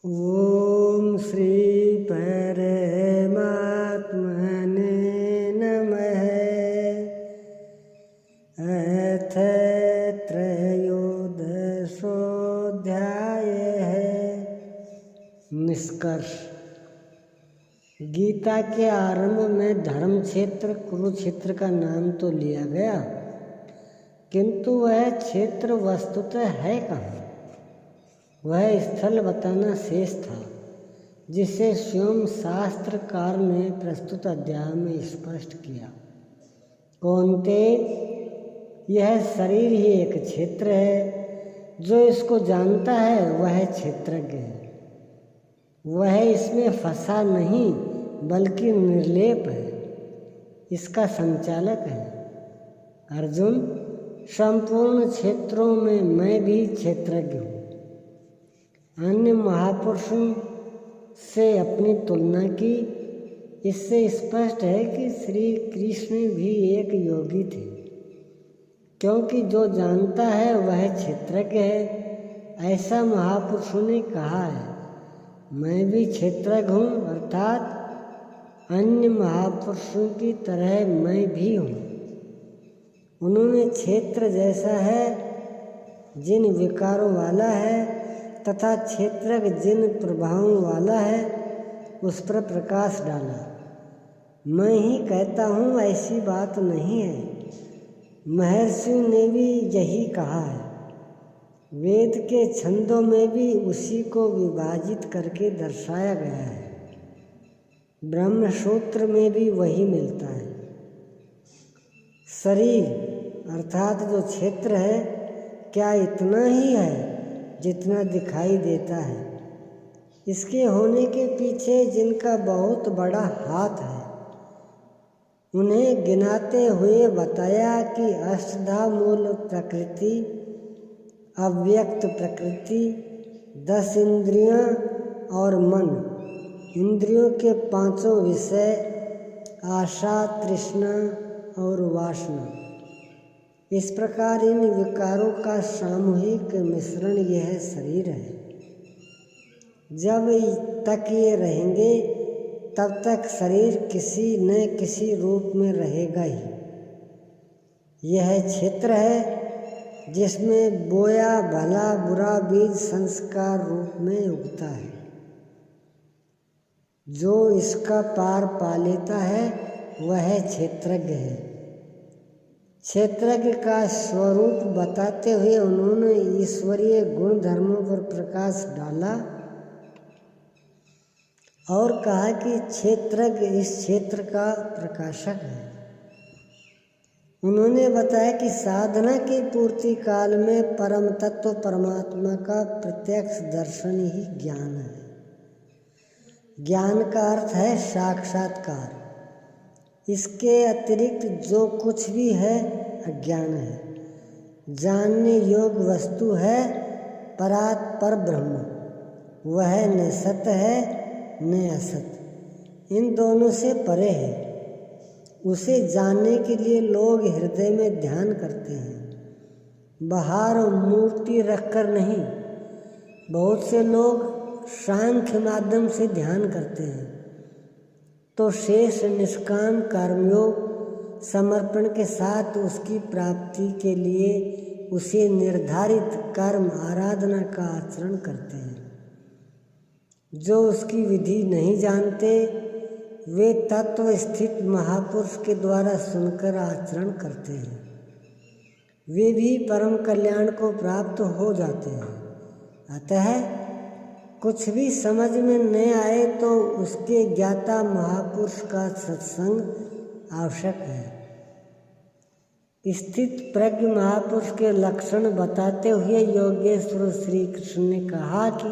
ओम श्री परमात्मने नमः। अथ त्रयोदशोऽध्यायः। निष्कर्ष। गीता के आरंभ में धर्म क्षेत्र कुरुक्षेत्र का नाम तो लिया गया, किंतु वह क्षेत्र वस्तुतः है कहाँ? वह स्थल बताना शेष था, जिसे स्वयं शास्त्रकार ने प्रस्तुत अध्याय में स्पष्ट किया। कौन्ते, यह शरीर ही एक क्षेत्र है। जो इसको जानता है वह क्षेत्रज्ञ है। वह इसमें फंसा नहीं बल्कि निर्लेप है, इसका संचालक है। अर्जुन, संपूर्ण क्षेत्रों में मैं भी क्षेत्रज्ञ हूँ। अन्य महापुरुषों से अपनी तुलना की। इससे स्पष्ट है कि श्री कृष्ण भी एक योगी थे, क्योंकि जो जानता है वह क्षेत्रज्ञ है। ऐसा महापुरुषों ने कहा है। मैं भी क्षेत्रज्ञ हूँ, अर्थात अन्य महापुरुषों की तरह मैं भी हूँ। उन्होंने क्षेत्र जैसा है जिन विकारों वाला है तथा क्षेत्रज्ञ जिन प्रभावों वाला है उस पर प्रकाश डाला। मैं ही कहता हूँ, ऐसी बात नहीं है। महर्षि ने भी यही कहा है। वेद के छंदों में भी उसी को विभाजित करके दर्शाया गया है। ब्रह्मसूत्र में भी वही मिलता है। शरीर अर्थात जो क्षेत्र है, क्या इतना ही है जितना दिखाई देता है? इसके होने के पीछे जिनका बहुत बड़ा हाथ है, उन्हें गिनाते हुए बताया कि अष्टधा मूल प्रकृति, अव्यक्त प्रकृति, 10 इंद्रियां और मन, इंद्रियों के 5 विषय, आशा, तृष्णा और वासना। इस प्रकार इन विकारों का सामूहिक मिश्रण यह शरीर है। जब तक ये रहेंगे तब तक शरीर किसी न किसी रूप में रहेगा ही। यह क्षेत्र है जिसमें बोया भला बुरा बीज संस्कार रूप में उगता है। जो इसका पार पा लेता है वह क्षेत्रज्ञ है। क्षेत्रज्ञ का स्वरूप बताते हुए उन्होंने ईश्वरीय गुण धर्मों पर प्रकाश डाला और कहा कि क्षेत्रज्ञ इस क्षेत्र का प्रकाशक है। उन्होंने बताया कि साधना की पूर्ति काल में परम तत्व परमात्मा का प्रत्यक्ष दर्शन ही ज्ञान है। ज्ञान का अर्थ है साक्षात्कार। इसके अतिरिक्त जो कुछ भी है अज्ञान है। जानने योग्य वस्तु है पर ब्रह्म। वह न सत है न असत, इन दोनों से परे है। उसे जानने के लिए लोग हृदय में ध्यान करते हैं, बाहर मूर्ति रखकर नहीं। बहुत से लोग सांख्य माध्यम से ध्यान करते हैं, तो शेष निष्काम कर्मयोग समर्पण के साथ उसकी प्राप्ति के लिए उसे निर्धारित कर्म आराधना का आचरण करते हैं। जो उसकी विधि नहीं जानते वे तत्व स्थित महापुरुष के द्वारा सुनकर आचरण करते हैं। वे भी परम कल्याण को प्राप्त हो जाते हैं। अतः कुछ भी समझ में न आए तो उसके ज्ञाता महापुरुष का सत्संग आवश्यक है। स्थित प्रज्ञ महापुरुष के लक्षण बताते हुए योगेश्वर श्री कृष्ण ने कहा कि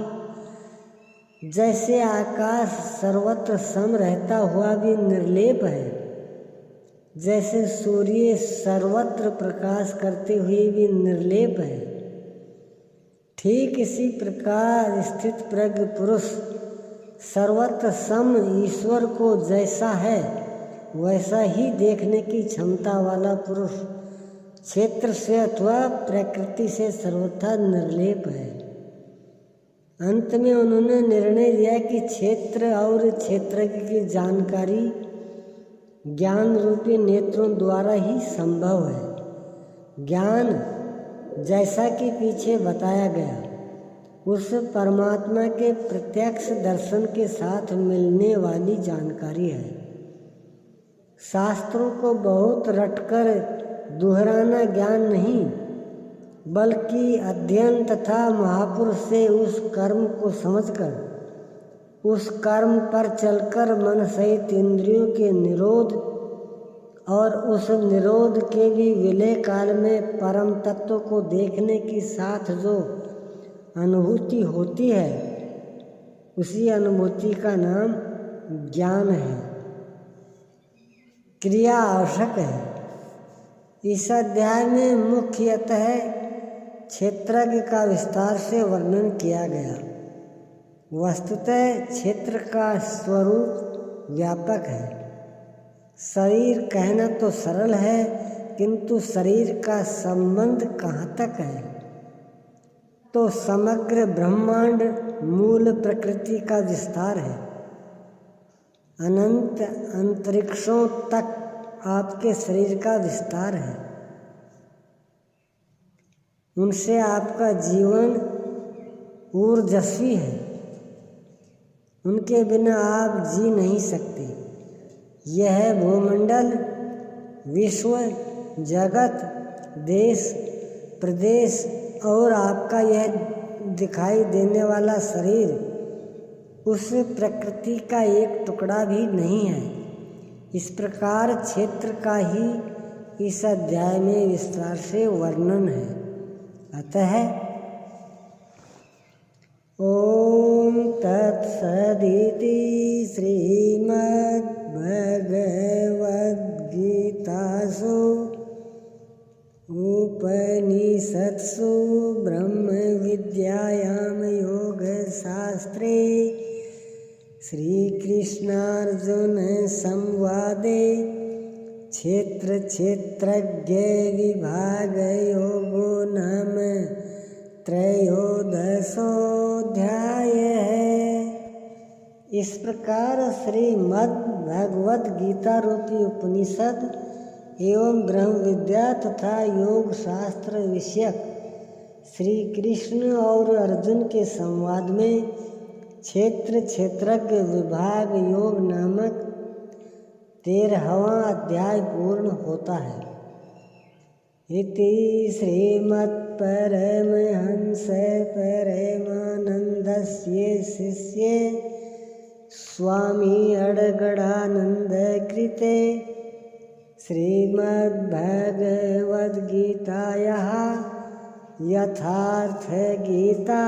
जैसे आकाश सर्वत्र सम रहता हुआ भी निर्लेप है, जैसे सूर्य सर्वत्र प्रकाश करते हुए भी निर्लेप है, ठीक इसी प्रकार स्थित प्रज्ञ पुरुष सर्वत्र सम ईश्वर को जैसा है वैसा ही देखने की क्षमता वाला पुरुष क्षेत्र से अथवा प्रकृति से सर्वथा निर्लेप है। अंत में उन्होंने निर्णय लिया कि क्षेत्र और क्षेत्रज्ञ की जानकारी ज्ञान रूपी नेत्रों द्वारा ही संभव है। ज्ञान जैसा कि पीछे बताया गया उस परमात्मा के प्रत्यक्ष दर्शन के साथ मिलने वाली जानकारी है। शास्त्रों को बहुत रटकर दोहराना ज्ञान नहीं, बल्कि अध्ययन तथा महापुरुष से उस कर्म को समझकर उस कर्म पर चलकर मन सहित इंद्रियों के निरोध और उस निरोध के भी विलय काल में परम तत्व को देखने के साथ जो अनुभूति होती है, उसी अनुभूति का नाम ज्ञान है। क्रिया आवश्यक है। इस अध्याय में मुख्यतः क्षेत्रज्ञ का विस्तार से वर्णन किया गया। वस्तुतः क्षेत्र का स्वरूप व्यापक है। शरीर कहना तो सरल है, किंतु शरीर का संबंध कहाँ तक है? तो समग्र ब्रह्मांड मूल प्रकृति का विस्तार है। अनंत अंतरिक्षों तक आपके शरीर का विस्तार है। उनसे आपका जीवन ऊर्जस्वी है। उनके बिना आप जी नहीं सकते। यह भूमंडल, विश्व, जगत, देश, प्रदेश और आपका यह दिखाई देने वाला शरीर उस प्रकृति का एक टुकड़ा भी नहीं है। इस प्रकार क्षेत्र का ही इस अध्याय में विस्तार से वर्णन है। अतः ओम तत्सदिति श्रीमद्भगवद्गीतासु उपनिषत्सु ब्रह्म विद्यायां योगशास्त्रे श्रीकृष्णार्जुन संवादे क्षेत्र क्षेत्रज्ञ विभाग योगो नाम त्रयोदशोऽध्याय है। इस प्रकार श्रीमद् भगवद गीता रूपी उपनिषद एवं ब्रह्म विद्या तथा योग शास्त्र विषयक श्री कृष्ण और अर्जुन के संवाद में क्षेत्र क्षेत्रज्ञ विभाग योग नामक 13वां अध्याय पूर्ण होता है। इति श्रीमत्परमहंस परमानंदस्य शिष्ये स्वामी अडगडानंद कृते श्रीमद्भगवद्गीतायाः यथार्थ गीता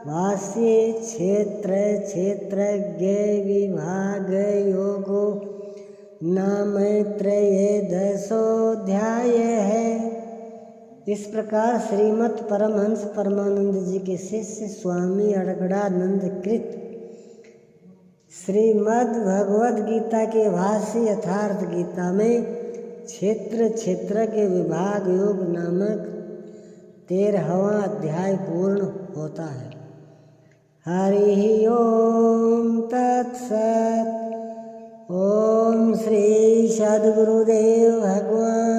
भाष्ये क्षेत्र क्षेत्रज्ञ विभाग योगो नाम त्रयोदशोऽध्याय है। इस प्रकार श्रीमद् परमहंस परमानंद जी के शिष्य स्वामी अडगडानंद कृत श्रीमद् भगवद गीता के भाष्य यथार्थ गीता में क्षेत्र क्षेत्र के विभाग योग नामक 13वां अध्याय पूर्ण होता है। हरि ओम तत्सत्। ओम श्री सद्गुरुदेव भगवान